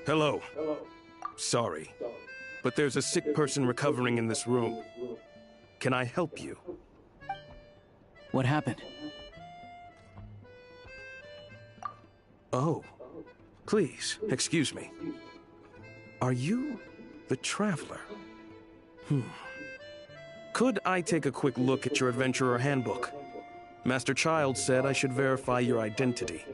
Hello. Sorry, but there's a sick person recovering in this room. Can I help you? What happened? Oh, please, excuse me. Are you the Traveler? Could I take a quick look at your Adventurer Handbook? Master Child said I should verify your identity.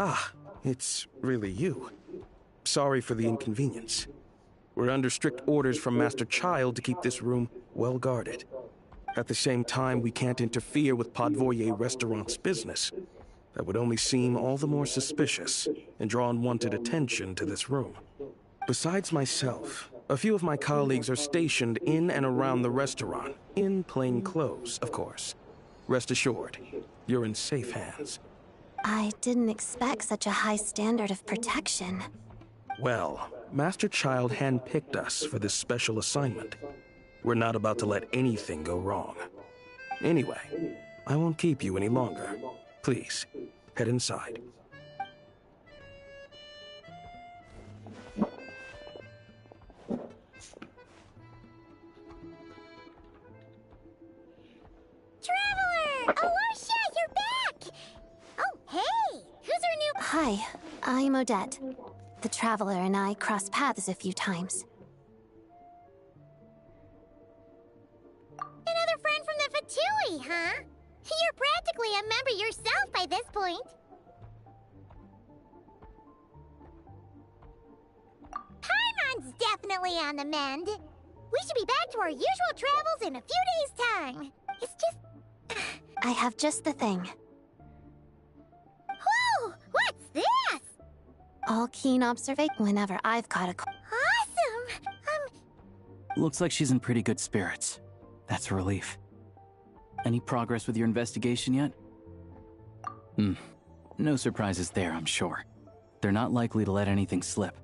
Ah, it's really you. Sorry for the inconvenience. We're under strict orders from Master Child to keep this room well guarded. At the same time, we can't interfere with Podvoye Restaurant's business. That would only seem all the more suspicious and draw unwanted attention to this room. Besides myself, a few of my colleagues are stationed in and around the restaurant, in plain clothes, of course. Rest assured, you're in safe hands. I didn't expect such a high standard of protection. Well, Master Child handpicked us for this special assignment. We're not about to let anything go wrong. Anyway, I won't keep you any longer. Please, head inside. Traveler! Alicia, you're back! Oh, hey! Who's our new... Hi, I'm Odette. The Traveler and I crossed paths a few times. Another friend from the Fatui, huh? You're practically a member yourself by this point. Paimon's definitely on the mend. We should be back to our usual travels in a few days' time. It's just... I have just the thing. Whoa! What's this? All keen observation whenever I've got a... Awesome! Looks like she's in pretty good spirits. That's a relief. Any progress with your investigation yet? No surprises there, I'm sure. They're not likely to let anything slip.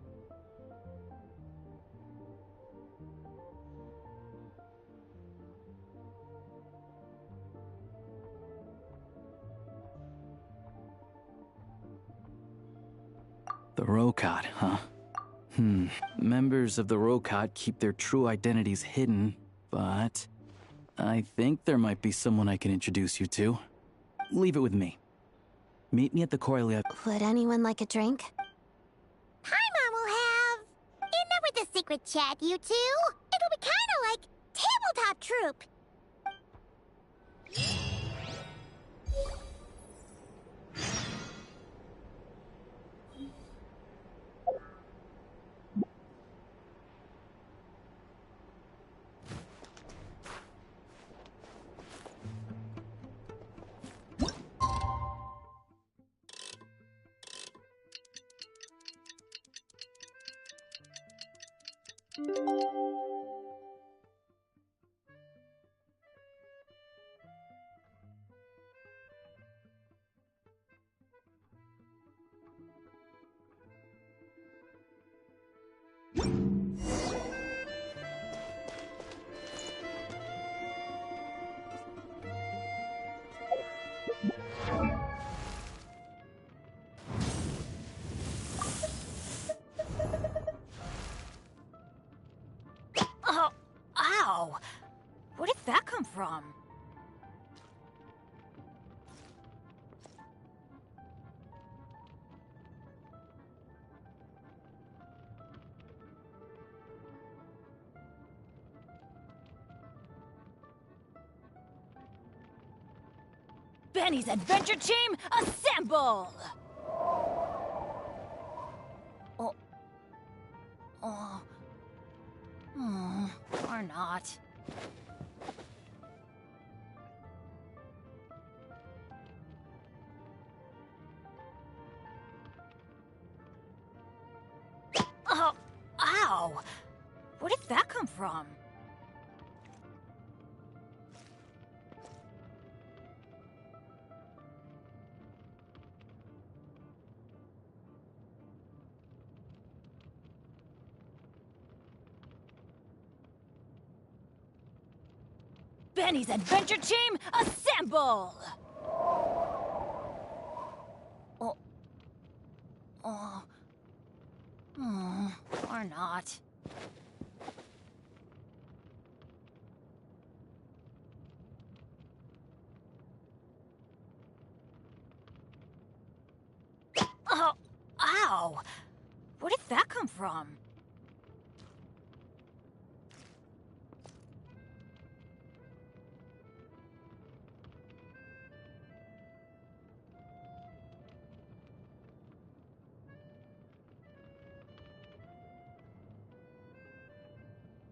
The Rokot, huh? Members of the Rokot keep their true identities hidden, but... I think there might be someone I can introduce you to. Leave it with me. Meet me at the Corellia. Would anyone like a drink? Paimon will have... Enough with the secret chat, you two! It'll be kinda like tabletop troupe. Oh, ow! Where did that come from? Benny's adventure team, assemble! Or not. Oh, ow! Where did that come from? Benny's adventure team, assemble! Or not. Oh, ow! Where did that come from?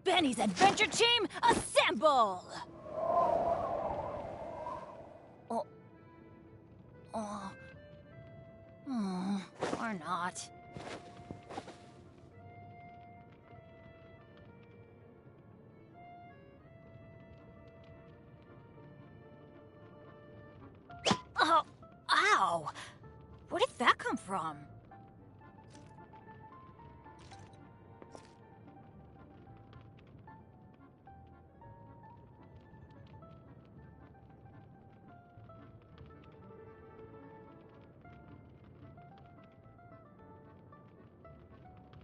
Benny's adventure team, assemble! Or not. Oh, ow! Where did that come from?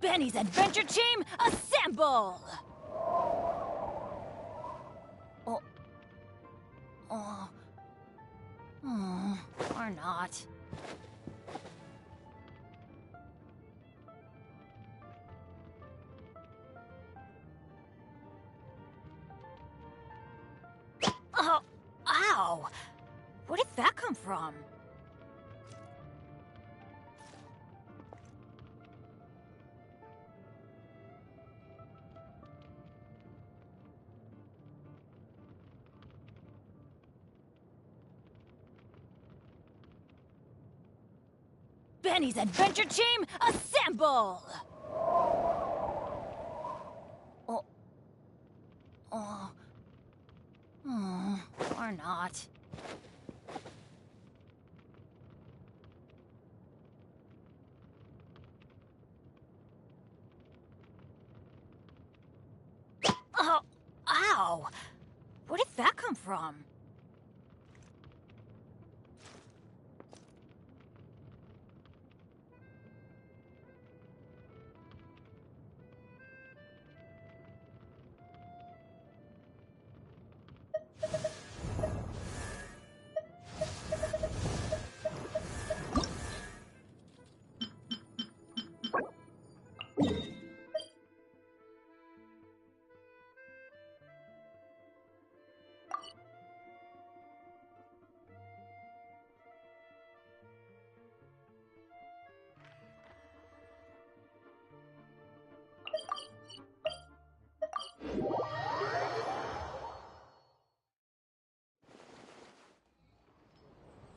Benny's adventure team, assemble! Or not. Oh, ow! Where did that come from? Benny's adventure team, assemble! Or not. Oh, ow! Where did that come from?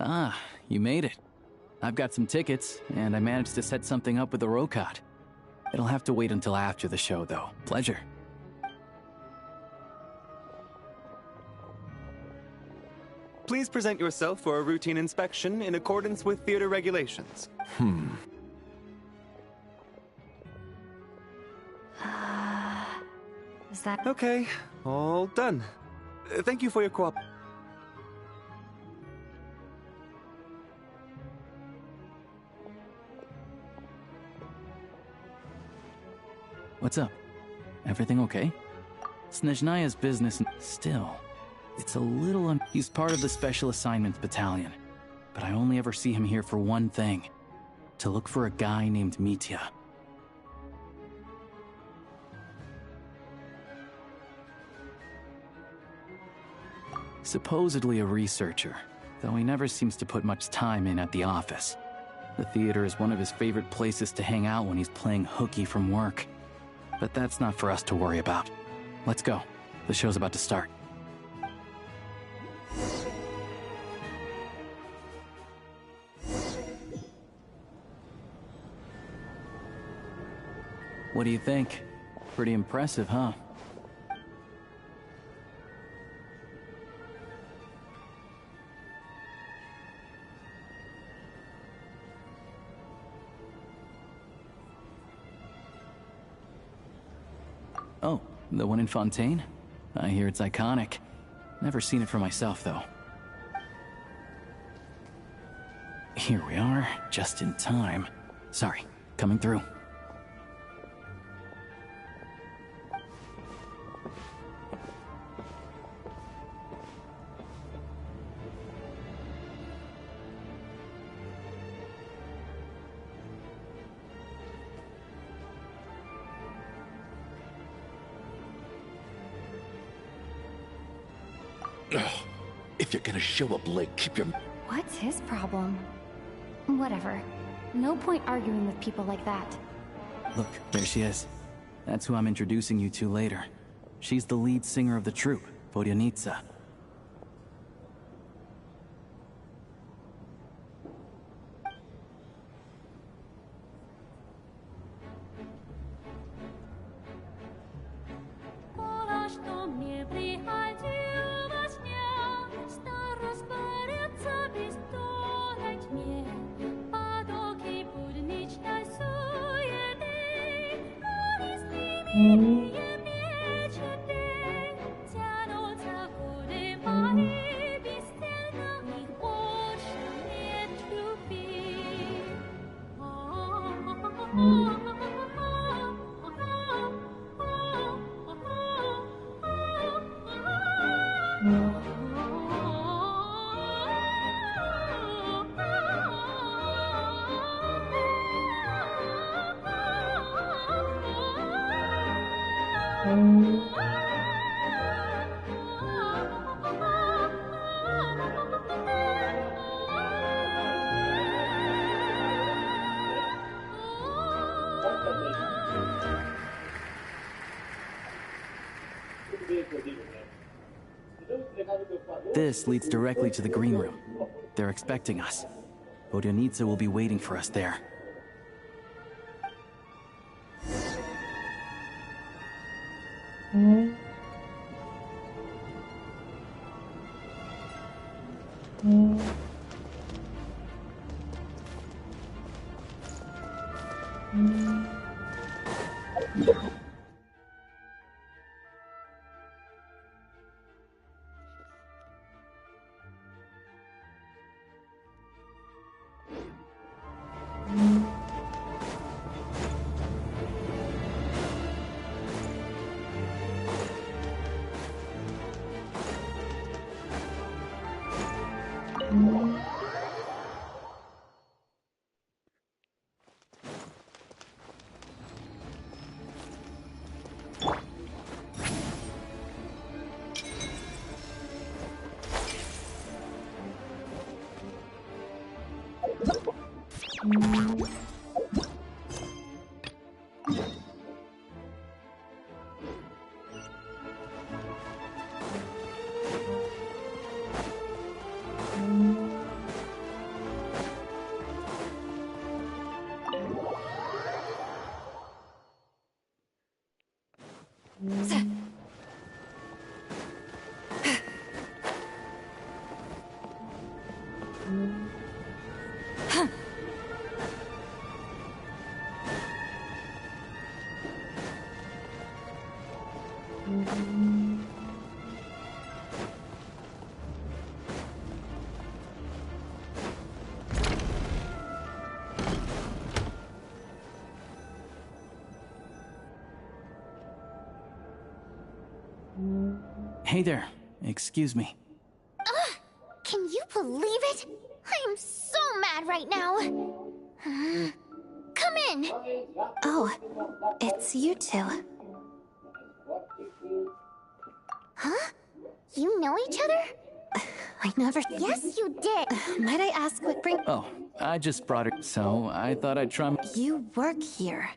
Ah, you made it. I've got some tickets, and I managed to set something up with the Rokot. It'll have to wait until after the show, though. Pleasure. Please present yourself for a routine inspection in accordance with theater regulations. Is that... Okay, all done. Thank you for your cooperation. What's up? Everything okay? Snezhnaya's business... Still, it's a little He's part of the Special Assignments Battalion, but I only ever see him here for one thing. To look for a guy named Mitya. Supposedly a researcher. though he never seems to put much time in at the office. The theater is one of his favorite places to hang out when he's playing hooky from work. But that's not for us to worry about. Let's go. The show's about to start. What do you think? Pretty impressive, huh? Oh, the one in Fontaine? I hear it's iconic. Never seen it for myself, though. Here we are, just in time. Sorry, coming through. If you're gonna show up late, keep your... What's his problem? Whatever. No point arguing with people like that. Look, there she is. That's who I'm introducing you to later. She's the lead singer of the troupe, Vodyanitsa. This leads directly to the green room. They're expecting us. Vodyanitsa will be waiting for us there. Hey there. Excuse me. Can you believe it? I am so mad right now. Come in. Oh, it's you two. Huh? You know each other? I never... Yes, you did. Might I ask what bring... Oh, I just brought her, so I thought I'd try. You work here.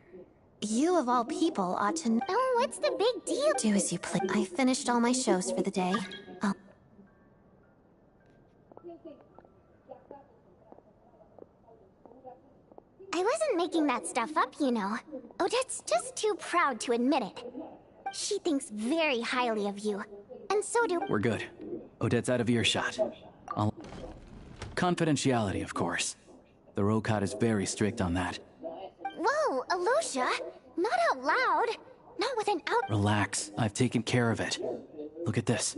You, of all people, ought to... Oh, what's the big deal? Do as you please. I finished all my shows for the day. I wasn't making that stuff up, you know. Odette's just too proud to admit it. She thinks very highly of you. And so do... We're good. Odette's out of earshot. Confidentiality, of course. The Rokot is very strict on that. Whoa, Alosia! Not out loud! Not with an out... Relax. I've taken care of it. Look at this.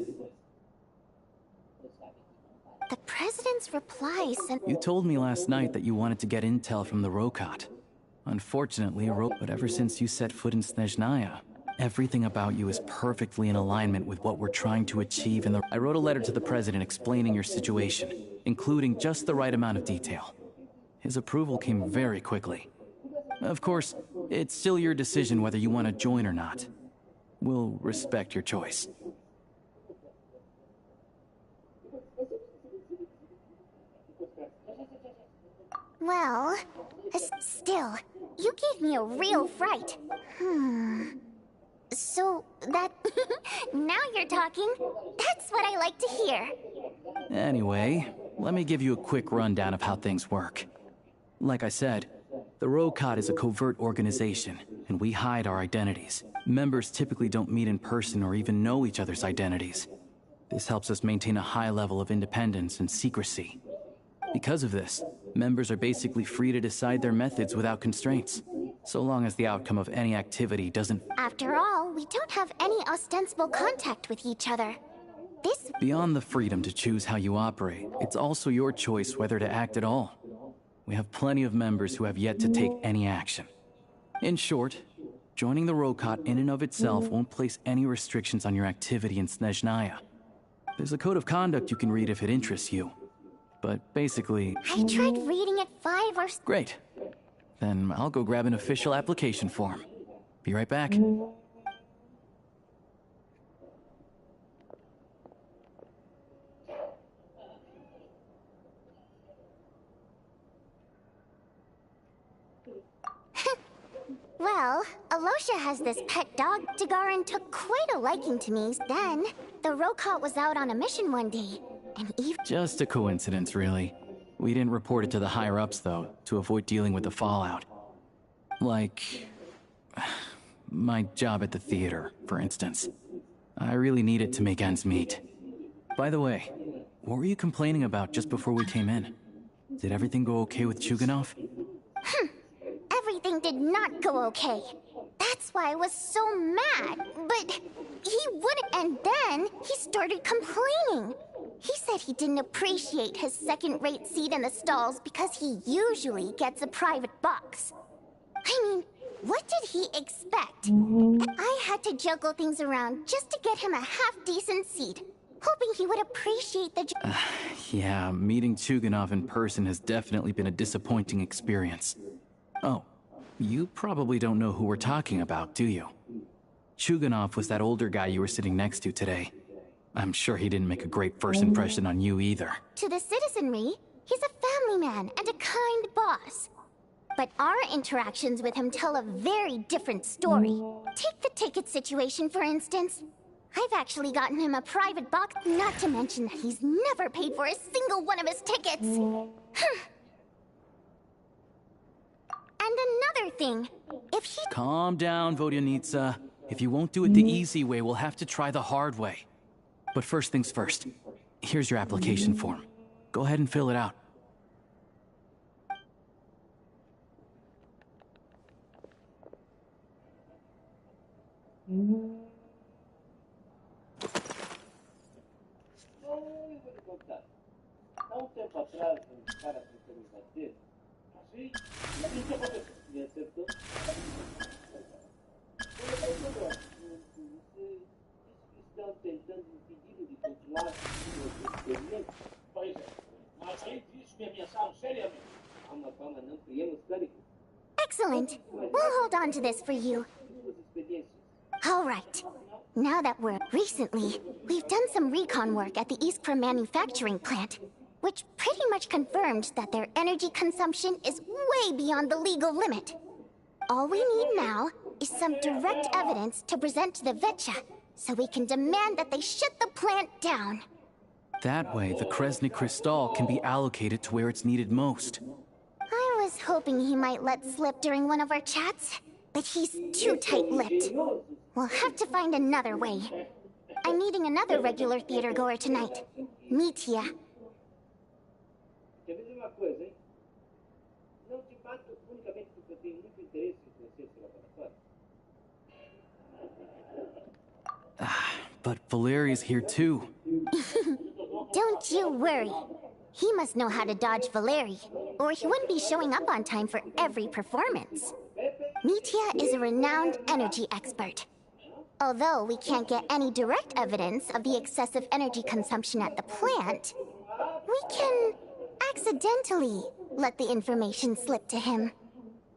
The President's reply sent... You told me last night that you wanted to get intel from the Rokot. Unfortunately, but ever since you set foot in Snezhnaya, everything about you is perfectly in alignment with what we're trying to achieve in the... I wrote a letter to the President explaining your situation, including just the right amount of detail. His approval came very quickly. Of course, it's still your decision whether you want to join or not. We'll respect your choice. Well, still, you gave me a real fright. So, that... now you're talking. That's what I like to hear. Anyway, let me give you a quick rundown of how things work. Like I said, the Rokot is a covert organization, and we hide our identities. Members typically don't meet in person or even know each other's identities. This helps us maintain a high level of independence and secrecy. Because of this, members are basically free to decide their methods without constraints, so long as the outcome of any activity doesn't... After all, we don't have any ostensible contact with each other. This... Beyond the freedom to choose how you operate, it's also your choice whether to act at all. We have plenty of members who have yet to take any action. In short, joining the Rokot in and of itself won't place any restrictions on your activity in Snezhnaya. There's a code of conduct you can read if it interests you. But basically... I tried reading it 5 or... Great. Then I'll go grab an official application form. Be right back. Well, Alosia has this pet dog. Dagaran took quite a liking to me. Then, the Rokot was out on a mission one day, and Eve... Just a coincidence, really. We didn't report it to the higher-ups, though, to avoid dealing with the fallout. Like... my job at the theater, for instance. I really need it to make ends meet. By the way, what were you complaining about just before we came in? Did everything go okay with Chuganov? Everything did not go okay. That's why I was so mad. But he wouldn't, and then he started complaining. He said he didn't appreciate his second-rate seat in the stalls because he usually gets a private box. I mean, what did he expect? I had to juggle things around just to get him a half-decent seat, hoping he would appreciate the... Yeah, meeting Chuganov in person has definitely been a disappointing experience. Oh, you probably don't know who we're talking about, do you? Chuganov was that older guy you were sitting next to today. I'm sure he didn't make a great first impression on you either. To the citizenry, he's a family man and a kind boss. But our interactions with him tell a very different story. Take the ticket situation, for instance. I've actually gotten him a private box, not to mention that he's never paid for a single one of his tickets. And another thing, if he... Calm down, Vodyanitsa. If you won't do it the easy way, we'll have to try the hard way. But first things first. Here's your application form. Go ahead and fill it out. Excellent. We'll hold on to this for you. All right. Now that recently, we've done some recon work at the Iskra manufacturing plant, which pretty much confirmed that their energy consumption is way beyond the legal limit. All we need now is some direct evidence to present to the Vetcha, so we can demand that they shut the plant down. That way, the Kresny Crystal can be allocated to where it's needed most. I was hoping he might let slip during one of our chats, but he's too tight-lipped. We'll have to find another way. I'm meeting another regular theater goer tonight, Mitya. Quer dizer uma coisa, hein? Não te bato unicamente porque eu tenho muito interesse em conhecer esse laboratório. But Valeria's here too. Don't you worry. He must know how to dodge Valeri, or he wouldn't be showing up on time for every performance. Mitya is a renowned energy expert. Although we can't get any direct evidence of the excessive energy consumption at the plant, we can accidentally let the information slip to him.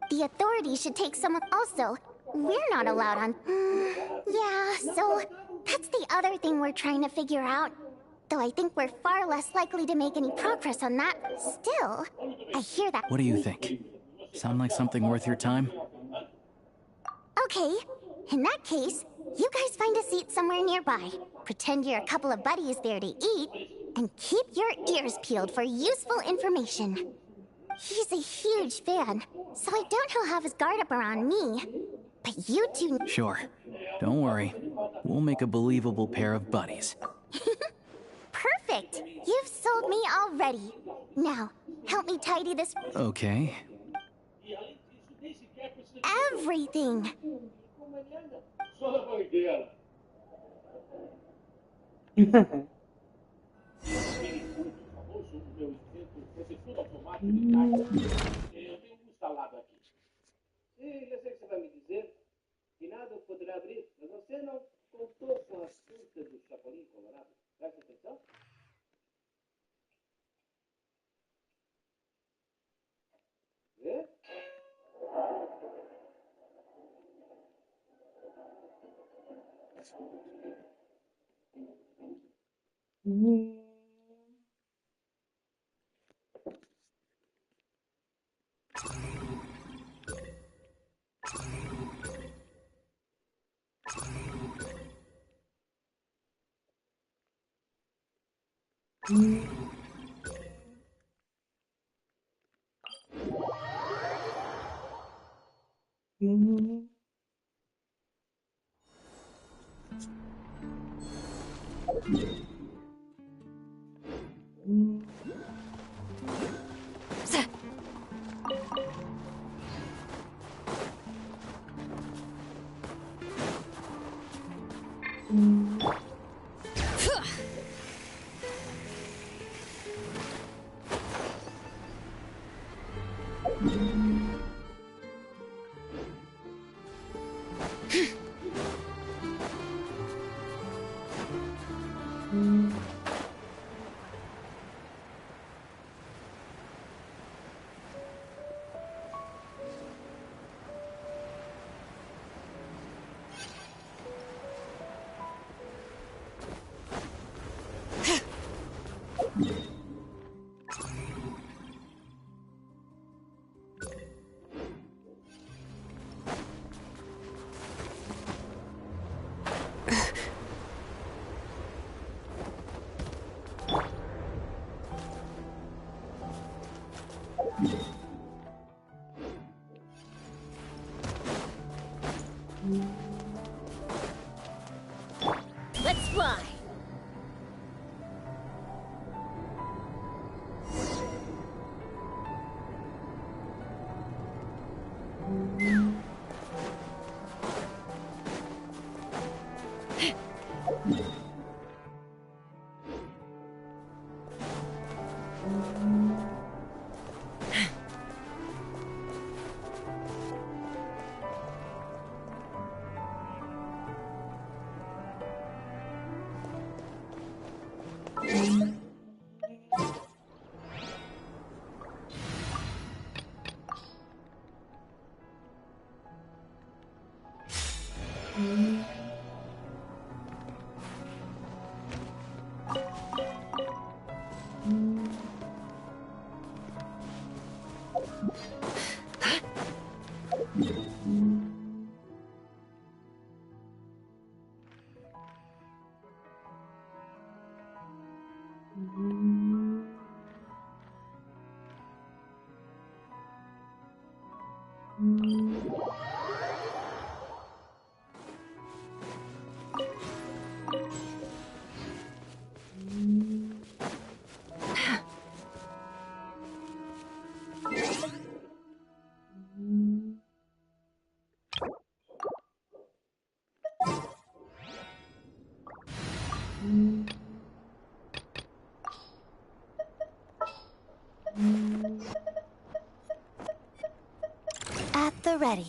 The authorities should take someone also. We're not allowed on... yeah, so that's the other thing we're trying to figure out. Though I think we're far less likely to make any progress on that. Still, I hear that... What do you think? Sound like something worth your time? Okay, in that case, you guys find a seat somewhere nearby. Pretend you're a couple of buddies there to eat, and keep your ears peeled for useful information. He's a huge fan, so I doubt he'll have his guard up around me. But you two... Sure. Don't worry. We'll make a believable pair of buddies. Perfect! You've sold me already. Now, help me tidy this... Okay. Everything! Só na bandeira. Famoso meu invento protetor automático de caixa. Eu tenho instalado aqui. E eu sei que você vai me dizer que nada poderá abrir, mas você não contou com a fruta do Chapolin Colorado. Presta atenção. Vê? Let's fly! At the ready.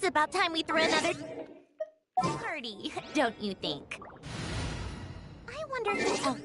It's about time we threw another party, don't you think? I wonder who else.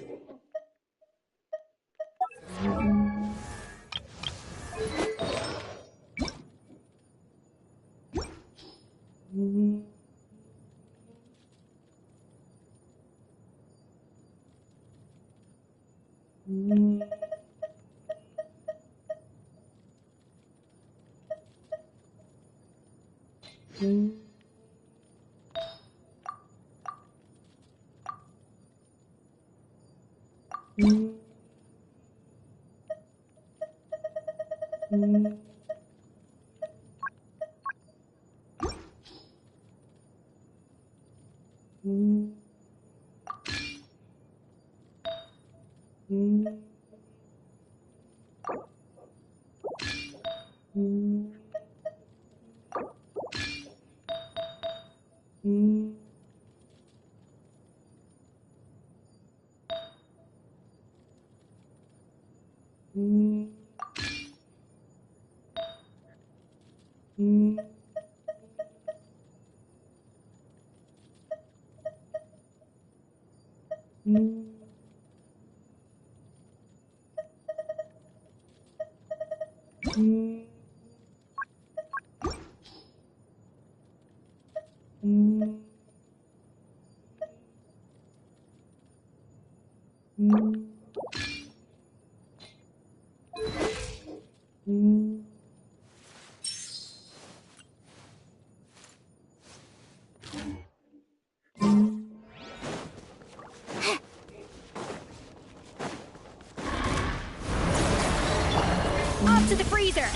Off to the freezer!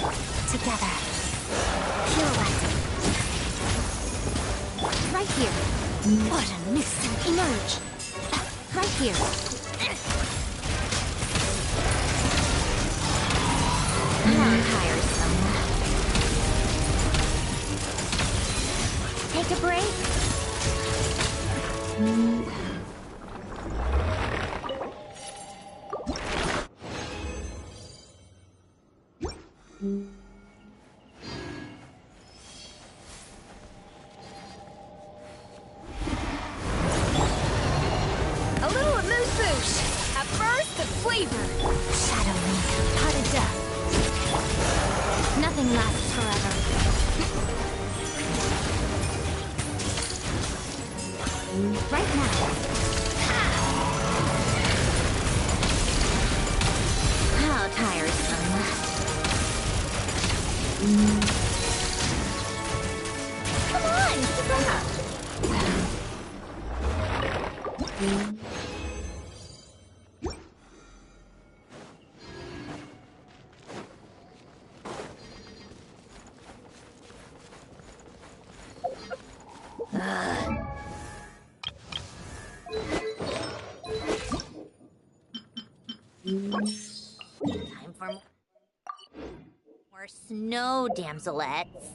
Together. Pirouette. Right here. What a Missão. Emerge. Right here. How tiresome. Take a break. A little amuse-bouche! A burst of flavor! Shadow Link. Pot of dust. Nothing lasts forever. Right now. How tiresome. Come on, keep up. Time for more snow, damselettes.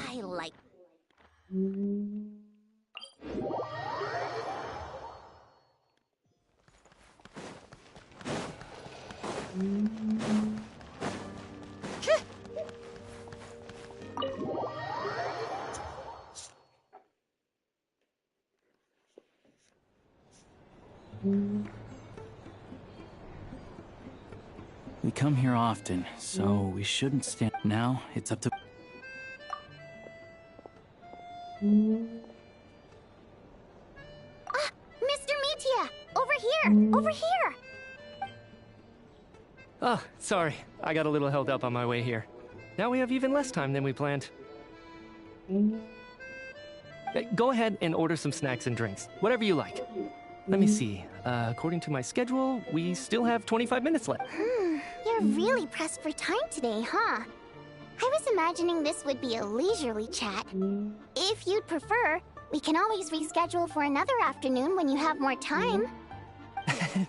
I like. We come here often, so we shouldn't stand. Now it's up to. Ah, Mr. Metia! Over here! Over here! Oh, sorry. I got a little held up on my way here. Now we have even less time than we planned. Go ahead and order some snacks and drinks. Whatever you like. Let me see. According to my schedule, we still have 25 minutes left. You're really pressed for time today, huh? I was imagining this would be a leisurely chat. If you'd prefer, we can always reschedule for another afternoon when you have more time.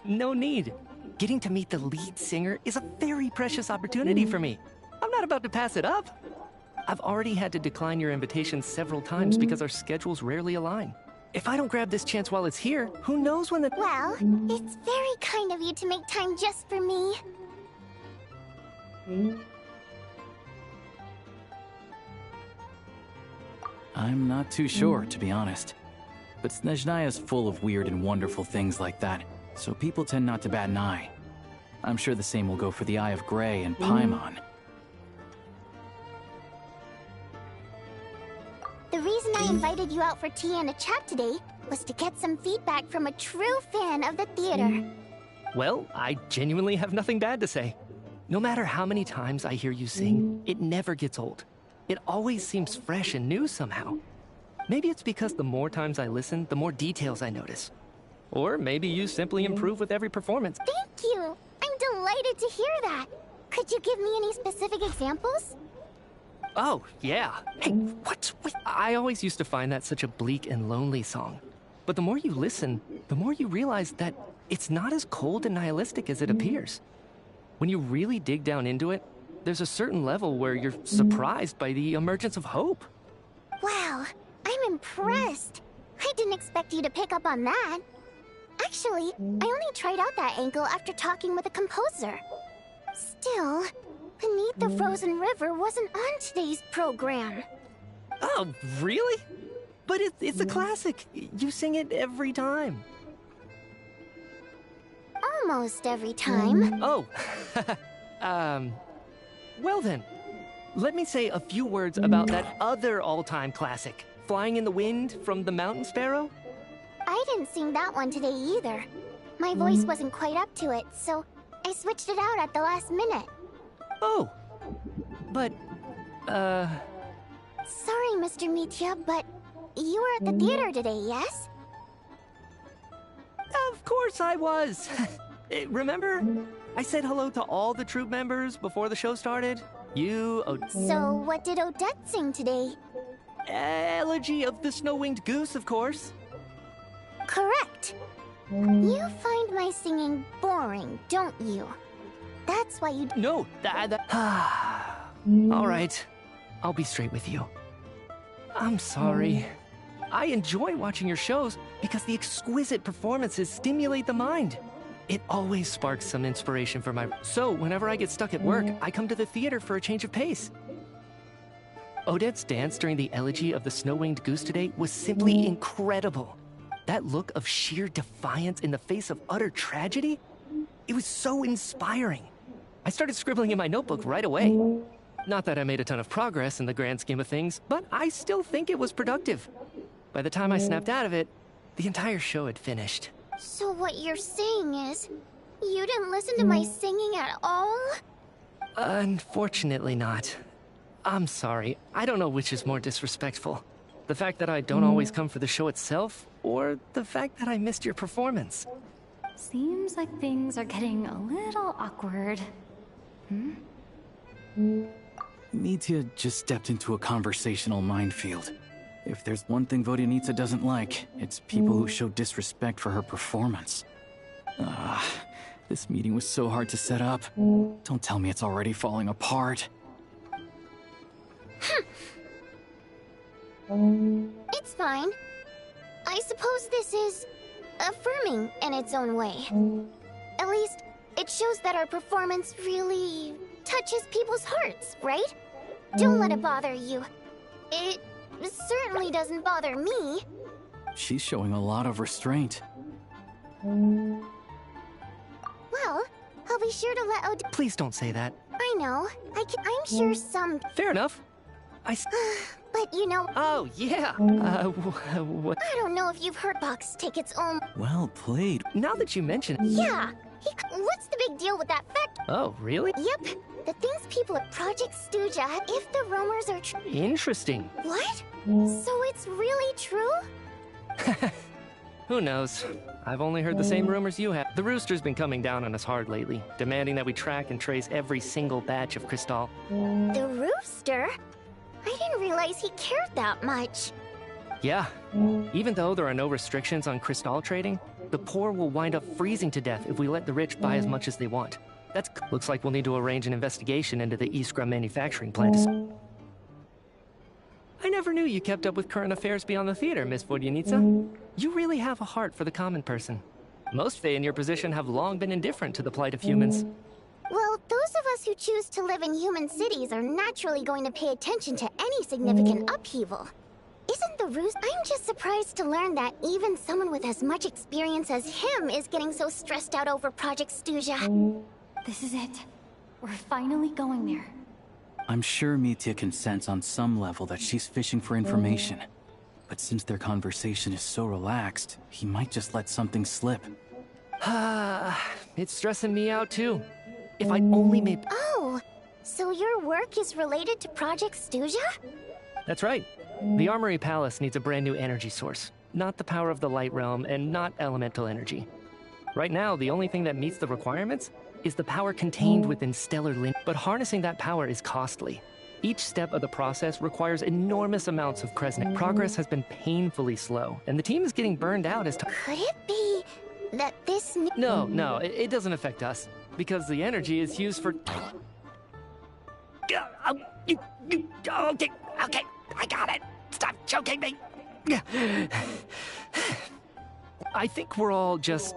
No need. Getting to meet the lead singer is a very precious opportunity for me. I'm not about to pass it up. I've already had to decline your invitation several times because our schedules rarely align. If I don't grab this chance while it's here, who knows when the— Well, it's very kind of you to make time just for me. I'm not too sure, to be honest. But Snezhnaya's full of weird and wonderful things like that, so people tend not to bat an eye. I'm sure the same will go for the Eye of Grey and Paimon. The reason I invited you out for tea and a chat today was to get some feedback from a true fan of the theater. Well, I genuinely have nothing bad to say. No matter how many times I hear you sing, it never gets old. It always seems fresh and new somehow. Maybe it's because the more times I listen, the more details I notice. Or maybe you simply improve with every performance. Thank you! I'm delighted to hear that. Could you give me any specific examples? Oh, yeah. Hey, what? I always used to find that such a bleak and lonely song. But the more you listen, the more you realize that it's not as cold and nihilistic as it appears. When you really dig down into it, there's a certain level where you're surprised by the emergence of hope. Wow, I'm impressed. I didn't expect you to pick up on that. Actually, I only tried out that angle after talking with a composer. Still, Beneath the Frozen River wasn't on today's program. Oh, really? But it's a classic. You sing it every time. Almost every time. Oh, well then, let me say a few words about that other all-time classic, Flying in the Wind from the Mountain Sparrow. I didn't sing that one today either. My voice wasn't quite up to it, so I switched it out at the last minute. Oh, but, Sorry, Mr. Mitya, but you were at the theater today, yes? Of course I was. Remember? I said hello to all the troupe members before the show started. So what did Odette sing today? Elegy of the Snow-Winged Goose, of course. Correct. You find my singing boring, don't you? That's why you... No, all right. I'll be straight with you. I'm sorry. I enjoy watching your shows because the exquisite performances stimulate the mind. It always sparks some inspiration for my... So, whenever I get stuck at work, I come to the theater for a change of pace. Odette's dance during the Elegy of the Snow-Winged Goose today was simply incredible. That look of sheer defiance in the face of utter tragedy, it was so inspiring. I started scribbling in my notebook right away. Not that I made a ton of progress in the grand scheme of things, but I still think it was productive. By the time I snapped out of it, the entire show had finished. So what you're saying is, you didn't listen to my singing at all? Unfortunately not. I'm sorry. I don't know which is more disrespectful. The fact that I don't always come for the show itself, or the fact that I missed your performance. Seems like things are getting a little awkward. Mitya just stepped into a conversational minefield. If there's one thing Vodyanica doesn't like, it's people who show disrespect for her performance. This meeting was so hard to set up. Don't tell me it's already falling apart. It's fine. I suppose this is affirming in its own way. At least, it shows that our performance really touches people's hearts, right? Don't let it bother you. It certainly doesn't bother me. She's showing a lot of restraint. Well, I'll be sure to let Please don't say that. I know. I'm sure some... Fair enough. But you know... Oh, yeah. What? I don't know if you've heard box tickets own... Well played. Now that you mention it... Yeah. What's the big deal with that fact? Oh, really? Yep. The things people at Project Stuja, if the rumors are true... Interesting. What? So it's really true? Who knows? I've only heard the same rumors you have. The Rooster's been coming down on us hard lately, demanding that we track and trace every single batch of Crystal. The Rooster? I didn't realize he cared that much. Yeah. Even though there are no restrictions on Crystal trading, the poor will wind up freezing to death if we let the rich buy as much as they want. Looks like we'll need to arrange an investigation into the Iskra manufacturing plant. I never knew you kept up with current affairs beyond the theater, Miss Vodyanica. You really have a heart for the common person. Most Fae in your position have long been indifferent to the plight of humans. Well, those of us who choose to live in human cities are naturally going to pay attention to any significant upheaval. Isn't the ruse? I'm just surprised to learn that even someone with as much experience as him is getting so stressed out over Project Stuja. This is it. We're finally going there. I'm sure Mitya can sense on some level that she's fishing for information. But since their conversation is so relaxed, he might just let something slip. It's stressing me out too. If I'd only made... Oh, so your work is related to Project Stuja? That's right. The Armory Palace needs a brand new energy source. Not the power of the Light Realm and not elemental energy. Right now, the only thing that meets the requirements is the power contained within stellar link. But harnessing that power is costly. Each step of the process requires enormous amounts of Kresnik. Progress has been painfully slow, and the team is getting burned out as time. Could it be that this... No, it doesn't affect us, because the energy is used for... Okay, I got it. Stop choking me. I think we're all just...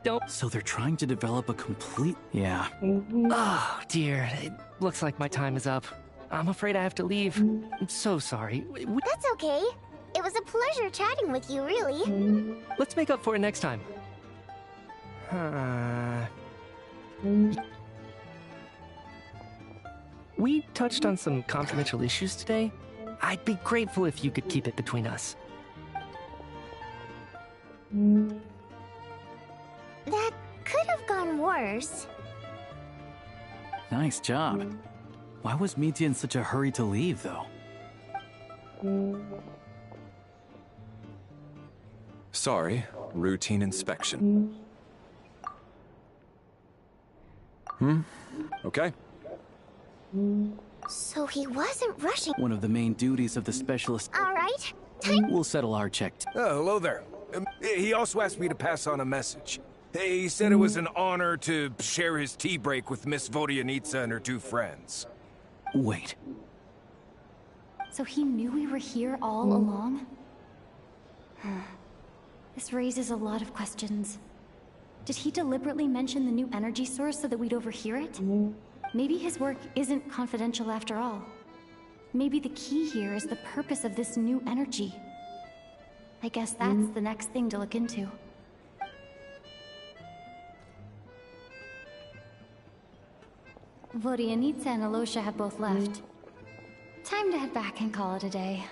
Don't... So they're trying to develop a complete... Yeah. Oh, dear. It looks like my time is up. I'm afraid I have to leave. I'm so sorry. That's okay. It was a pleasure chatting with you, really. Let's make up for it next time. We touched on some confidential issues today. I'd be grateful if you could keep it between us. That could have gone worse. Nice job. Why was Mitya in such a hurry to leave, though? Sorry, routine inspection. Okay. So he wasn't rushing. One of the main duties of the specialist... All right, time... We'll settle our check. Oh, hello there. He also asked me to pass on a message. He said it was an honor to share his tea break with Miss Vodyanitsa and her two friends. Wait. So he knew we were here all along? This raises a lot of questions. Did he deliberately mention the new energy source so that we'd overhear it? Maybe his work isn't confidential after all. Maybe the key here is the purpose of this new energy. I guess that's the next thing to look into. Vodyanitsa and Alosha have both left. Time to head back and call it a day.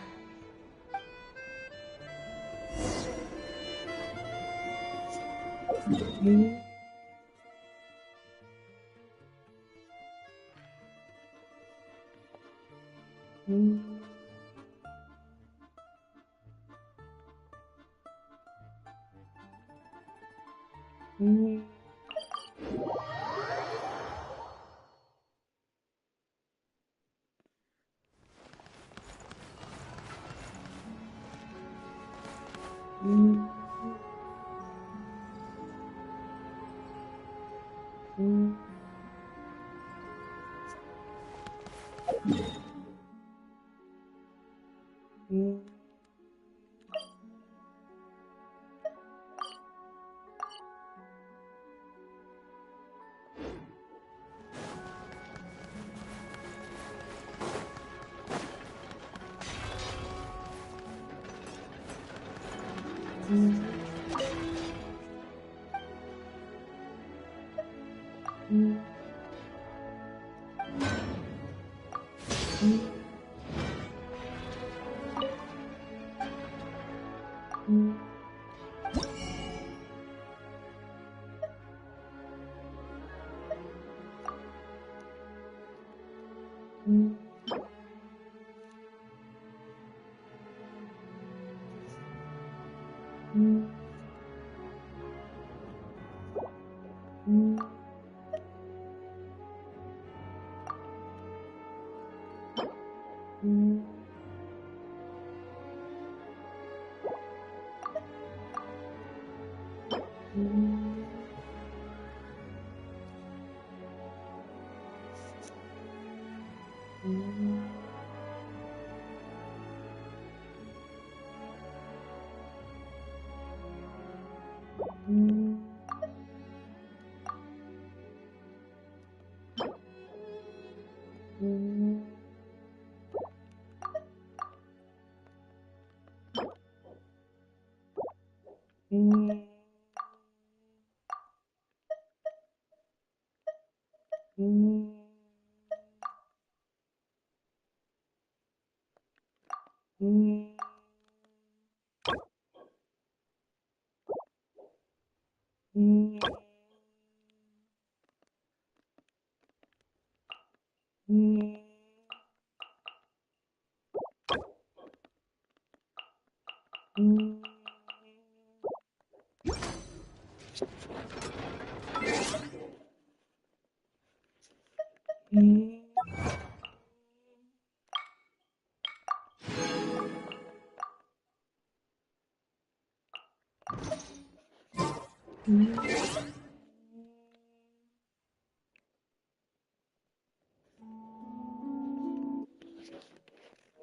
Mm-hmm.